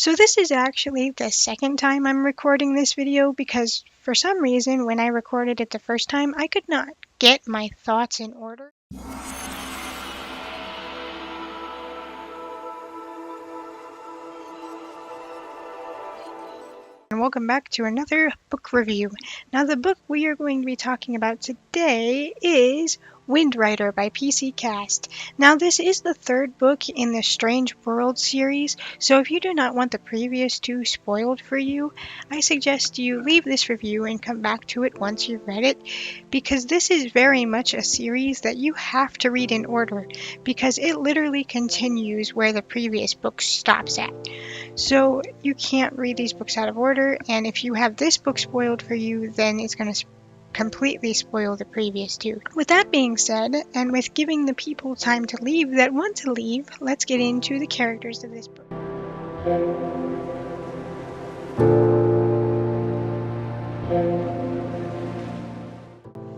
So this is actually the second time I'm recording this video because for some reason when I recorded it the first time I could not get my thoughts in order. And welcome back to another book review. Now the book we are going to be talking about today is Windrider by PC Cast. Now this is the third book in the Strange World series, so if you do not want the previous two spoiled for you, I suggest you leave this review and come back to it once you've read it, because this is very much a series that you have to read in order, because it literally continues where the previous book stops at. So you can't read these books out of order, and if you have this book spoiled for you, then it's going to completely spoil the previous two. With that being said, and with giving the people time to leave that want to leave, let's get into the characters of this book.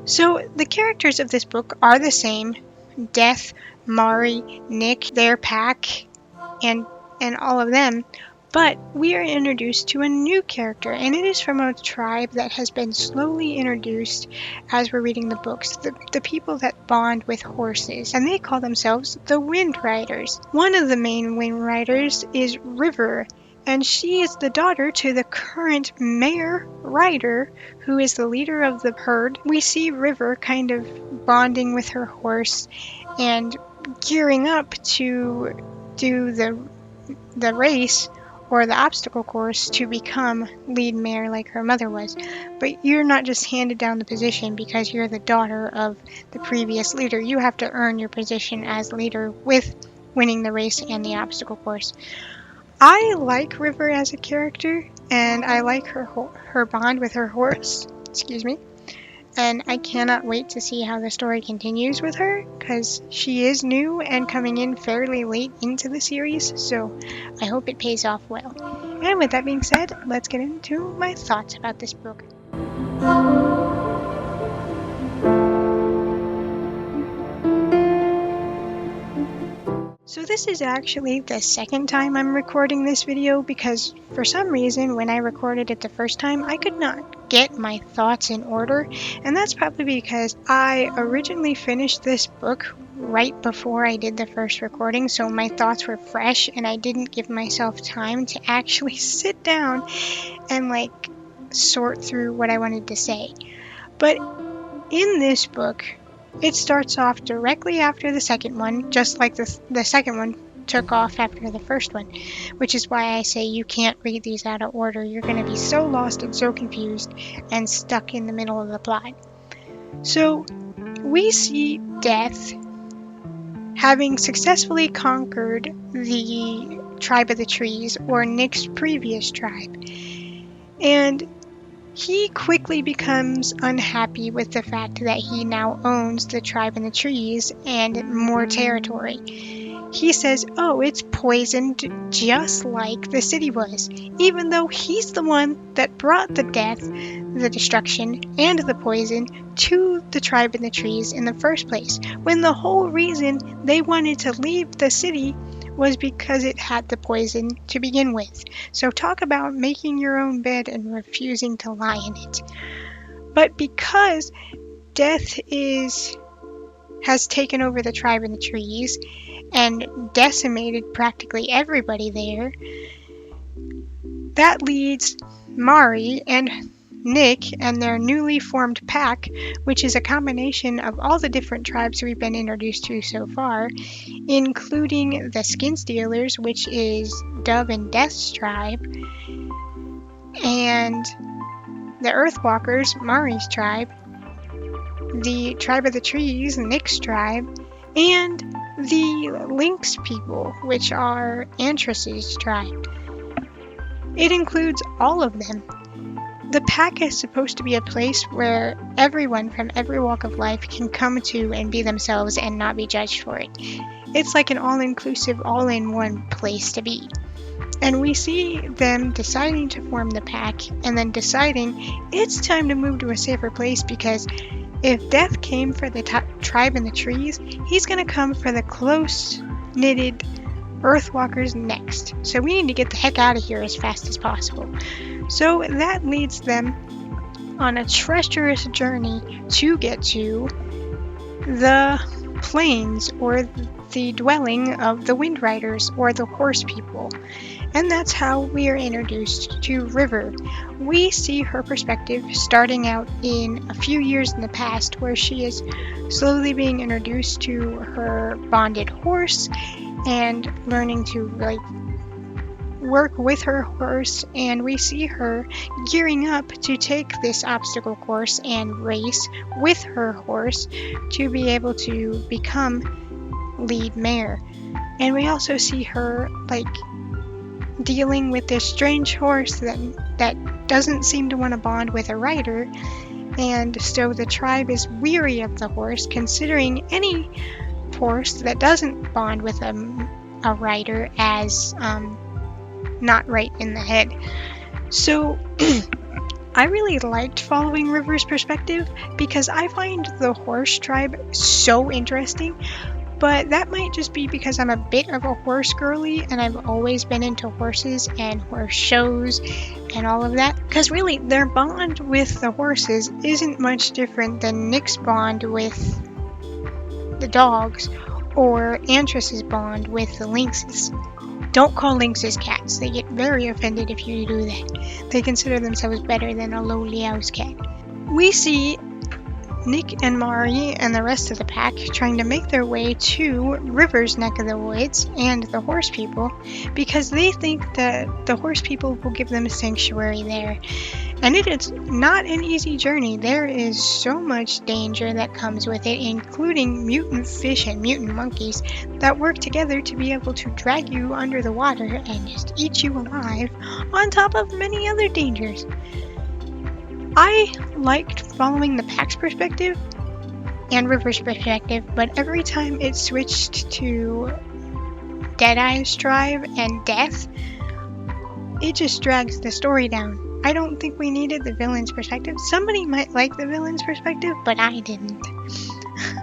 So the characters of this book are the same: Death, Mari, Nick, their pack, and all of them. But we are introduced to a new character, and it is from a tribe that has been slowly introduced as we're reading the books, the people that bond with horses, and they call themselves the Windriders. One of the main Windriders is River, and she is the daughter to the current Mayor Rider, who is the leader of the herd. We see River kind of bonding with her horse and gearing up to do the race or the obstacle course to become lead mayor like her mother was. But you're not just handed down the position because you're the daughter of the previous leader. You have to earn your position as leader with winning the race and the obstacle course. I like River as a character, and I like her bond with her horse. Excuse me. And I cannot wait to see how the story continues with her, because she is new and coming in fairly late into the series, so I hope it pays off well. And with that being said, let's get into my thoughts about this book. So this is actually the second time I'm recording this video because for some reason when I recorded it the first time I could not get my thoughts in order, and that's probably because I originally finished this book right before I did the first recording, so my thoughts were fresh and I didn't give myself time to actually sit down and sort through what I wanted to say. But in this book, it starts off directly after the second one, just like the second one took off after the first one, which is why I say you can't read these out of order. You're going to be so lost and so confused and stuck in the middle of the plot. So we see Death having successfully conquered the Tribe of the Trees, or Nick's previous tribe, and he quickly becomes unhappy with the fact that he now owns the Tribe in the Trees and more territory. He says, oh, it's poisoned just like the city was, even though he's the one that brought the death, the destruction, and the poison to the Tribe in the Trees in the first place, when the whole reason they wanted to leave the city was because it had the poison to begin with. So talk about making your own bed and refusing to lie in it. But because Death has taken over the Tribe in the Trees and decimated practically everybody there, that leads Mari and Nick and their newly formed pack, which is a combination of all the different tribes we've been introduced to so far, including the Skin Stealers, which is Dove and Death's tribe, and the Earthwalkers, Mari's tribe, the Tribe of the Trees, Nick's tribe, and the Lynx people, which are Antras's tribe. It includes all of them. The pack is supposed to be a place where everyone from every walk of life can come to and be themselves and not be judged for it. It's like an all-inclusive, all-in-one place to be. And we see them deciding to form the pack and then deciding it's time to move to a safer place, because if Death came for the Tribe in the Trees, he's going to come for the close-knitted Earthwalkers next. So we need to get the heck out of here as fast as possible. So that leads them on a treacherous journey to get to the plains, or the dwelling of the Wind Riders, or the Horse People. And that's how we are introduced to River. We see her perspective starting out in a few years in the past, where she is slowly being introduced to her bonded horse and learning to work with her horse, and we see her gearing up to take this obstacle course and race with her horse to be able to become lead mare. And we also see her dealing with this strange horse that doesn't seem to want to bond with a rider, and so the tribe is weary of the horse, considering any horse that doesn't bond with a rider as not right in the head. So I really liked following River's perspective because I find the horse tribe so interesting, but that might just be because I'm a bit of a horse girly and I've always been into horses and horse shows and all of that. Because really, their bond with the horses isn't much different than Nick's bond with the dogs or Antras's bond with the lynxes. Don't call lynxes cats. They get very offended if you do that. They consider themselves better than a lowly house cat. We see Nick and Mari and the rest of the pack trying to make their way to River's neck of the woods and the Horse People because they think that the Horse People will give them a sanctuary there. And it is not an easy journey. There is so much danger that comes with it, including mutant fish and mutant monkeys that work together to be able to drag you under the water and just eat you alive, on top of many other dangers. I liked following the pack's perspective and River's perspective, but every time it switched to Deadeye's tribe and Death, it just drags the story down. I don't think we needed the villain's perspective. Somebody might like the villain's perspective, but I didn't.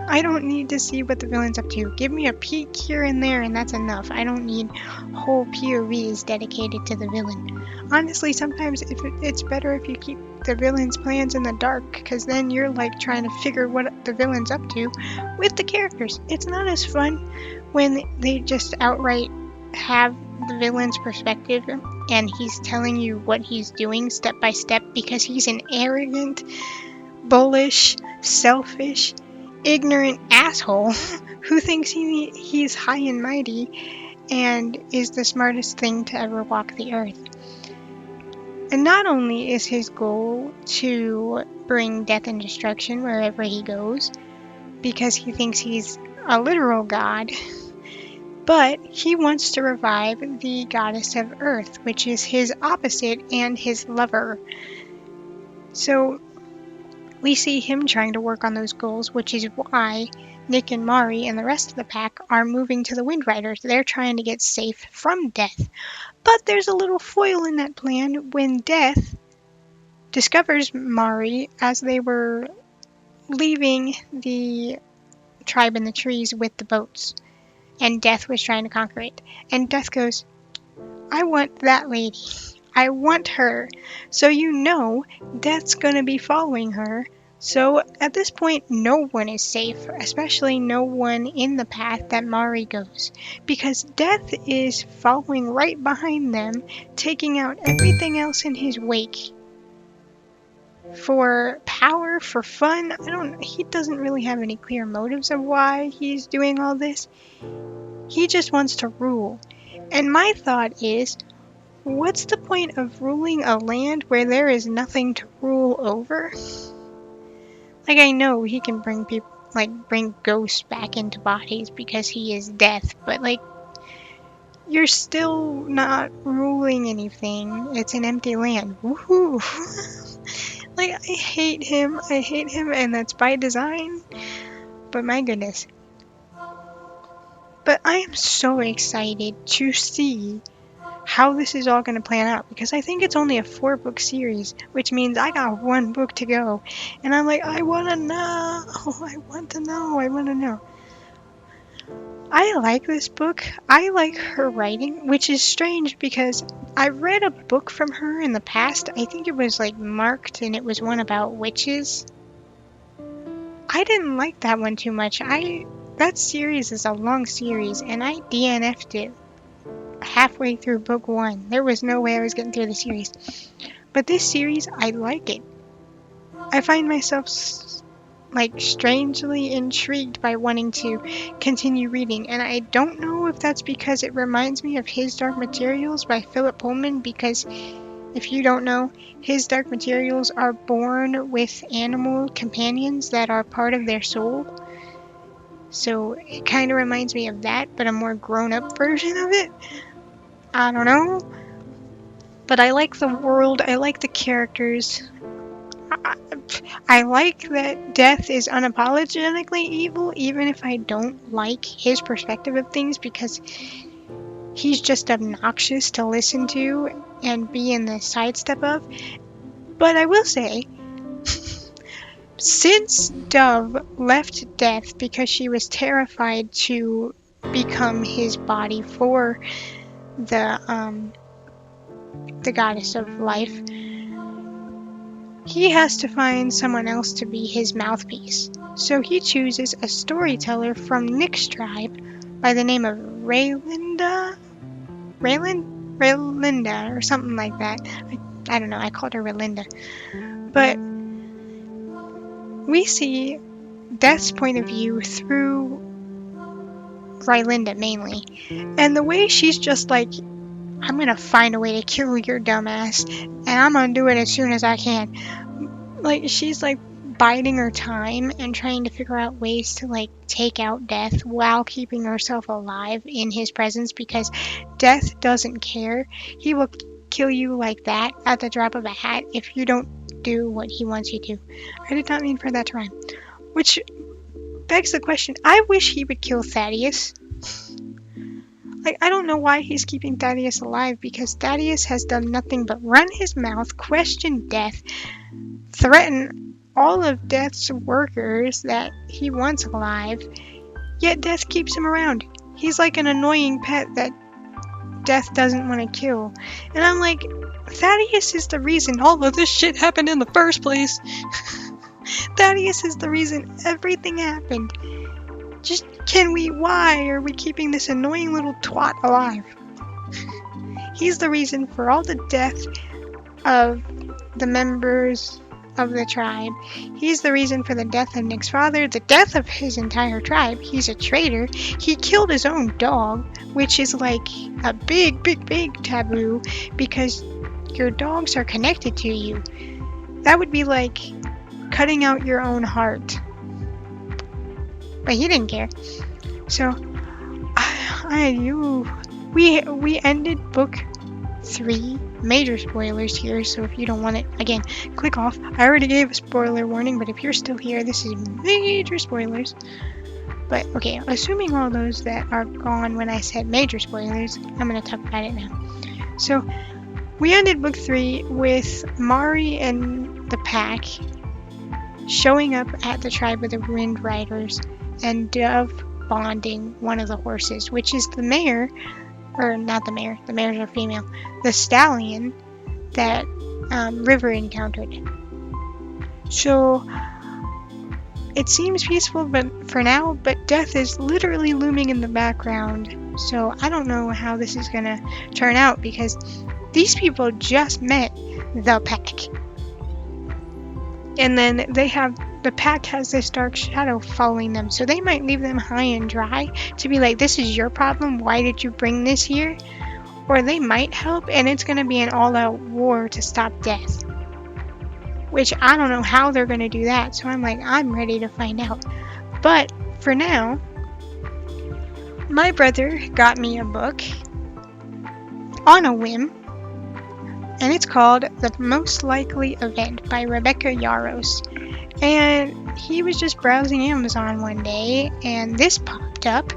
I don't need to see what the villain's up to. Give me a peek here and there, and that's enough. I don't need whole POVs dedicated to the villain. Honestly, sometimes it's better if you keep the villain's plans in the dark, because then you're trying to figure what the villain's up to with the characters. It's not as fun when they just outright have the villain's perspective and he's telling you what he's doing step by step because he's an arrogant, bullish, selfish, ignorant asshole who thinks he's high and mighty and is the smartest thing to ever walk the earth. And not only is his goal to bring death and destruction wherever he goes, because he thinks he's a literal god, but he wants to revive the goddess of earth, which is his opposite and his lover. So we see him trying to work on those goals, which is why Nick and Mari and the rest of the pack are moving to the Wind Riders. They're trying to get safe from Death. But there's a little foil in that plan when Death discovers Mari as they were leaving the tribe in the trees with the boats. And Death was trying to conquer it. And Death goes, I want that lady. I want her. So you know Death's gonna be following her. So at this point, no one is safe, especially no one in the path that Mari goes. Because Death is following right behind them, taking out everything else in his wake. For power, for fun, he doesn't really have any clear motives of why he's doing all this. He just wants to rule. And my thought is, what's the point of ruling a land where there is nothing to rule over? I know he can bring people, bring ghosts back into bodies because he is Death, but you're still not ruling anything. It's an empty land. Woohoo! I hate him, and that's by design. But my goodness. But I am so excited to see how this is all going to plan out, because I think it's only a 4-book series, which means I got 1 book to go. And I'm I want to know. I like this book. I like her writing, which is strange because I read a book from her in the past. I think it was like marked and it was one about witches. I didn't like that one too much. That series is a long series and I DNF'd it halfway through book 1. There was no way I was getting through the series. But this series, I like it. I find myself like strangely intrigued by wanting to continue reading, and I don't know if that's because it reminds me of His Dark Materials by Philip Pullman, because if you don't know, His Dark Materials are born with animal companions that are part of their soul. So it kind of reminds me of that, but a more grown-up version of it. I don't know. But I like the world, I like the characters. I like that Death is unapologetically evil, even if I don't like his perspective of things, because he's just obnoxious to listen to and be in the sidestep of. But I will say, since Dove left Death because she was terrified to become his body for the goddess of life, he has to find someone else to be his mouthpiece. So he chooses a storyteller from Nick's tribe by the name of Raylinda, or something like that. I don't know, I called her Relinda. But we see Death's point of view through Rylinda mainly. And the way she's just like, I'm gonna find a way to kill your dumbass, and I'm gonna do it as soon as I can. Like, she's like biding her time and trying to figure out ways to like take out Death while keeping herself alive in his presence, because Death doesn't care. He will kill you like that at the drop of a hat if you don't do what he wants you to. I did not mean for that to rhyme. Which begs the question, I wish he would kill Thaddeus. Like, I don't know why he's keeping Thaddeus alive, because Thaddeus has done nothing but run his mouth, question Death, threaten all of Death's workers that he wants alive, yet Death keeps him around. He's like an annoying pet that Death doesn't want to kill. And I'm like, Thaddeus is the reason all of this shit happened in the first place. Thaddeus is the reason everything happened. Just, why are we keeping this annoying little twat alive? He's the reason for all the death of the members of the tribe. He's the reason for the death of Nick's father, the death of his entire tribe. He's a traitor. He killed his own dog, which is like a big, big, big taboo, because your dogs are connected to you. That would be like cutting out your own heart. But he didn't care. So, we ended book 3. Major spoilers here, so if you don't want it, again, click off. I already gave a spoiler warning, but if you're still here, this is major spoilers. But, okay, assuming all those that are gone when I said major spoilers, I'm going to talk about it now. So, we ended book 3 with Mari and the pack showing up at the tribe of the Wind Riders, and Dove bonding one of the horses, which is the mare, or not the mare, the mares are female, the stallion that River encountered. So it seems peaceful for now, but Death is literally looming in the background. So I don't know how this is gonna turn out, because these people just met the pack. And then the pack has this dark shadow following them, so they might leave them high and dry to be like, this is your problem, why did you bring this here? Or they might help, and it's going to be an all-out war to stop Death. Which, I don't know how they're going to do that, so I'm like, I'm ready to find out. But, for now, my brother got me a book on a whim, and it's called The Most Likely Event by Rebecca Yarros. And he was just browsing Amazon one day, and this popped up.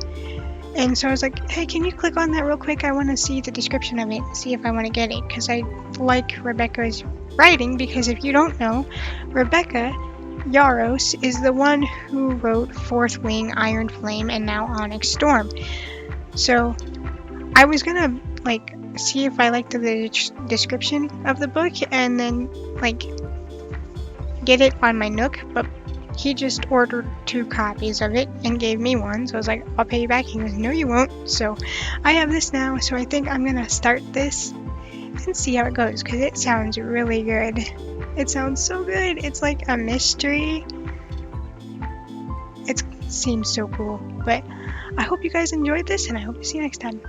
And so I was like, hey, can you click on that real quick? I want to see the description of it, see if I want to get it, because I like Rebecca's writing, because if you don't know, Rebecca Yaros is the one who wrote Fourth Wing, Iron Flame, and now Onyx Storm. So I was gonna like see if I liked the description of the book and then like get it on my Nook, but he just ordered 2 copies of it and gave me one. So I was like, I'll pay you back. He goes, no, you won't. So I have this now. So I think I'm gonna start this and see how it goes because it sounds really good. It sounds so good. It's like a mystery. It seems so cool. But I hope you guys enjoyed this and I hope to see you next time.